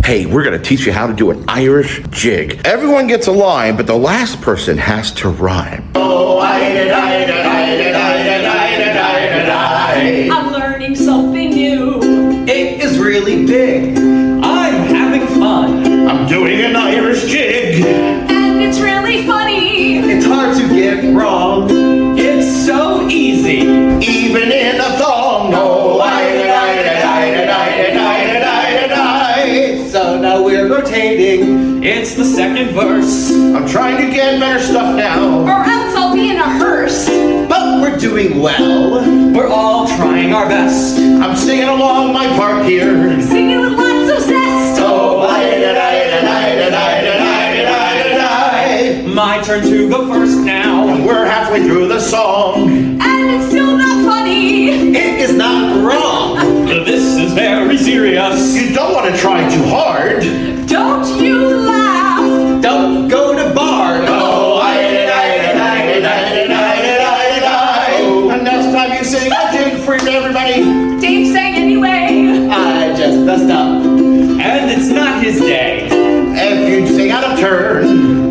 Hey, we're gonna teach you how to do an Irish jig. Everyone gets a line, but the last person has to rhyme. Oh, I'm learning something new. It is really big. I'm having fun. I'm doing an Irish jig. And it's really funny. It's hard to get wrong. It's so easy. Even in a thong. Oh, So now we're rotating. It's the second verse. I'm trying to get better stuff now. Or else I'll be in a hearse. But we're doing well. We're all trying our best. I'm singing along my part here. Singing with lots of zest. Oh, My turn to go first now. we're halfway through the song. And it's still not funny. It is not wrong. This is very serious. You don't want to try too hard. Don't you laugh. Don't go to bar. Oh, and next time you sing a jig for everybody. Dave sang anyway. I just messed up. And it's not his day. If you sing out of turn.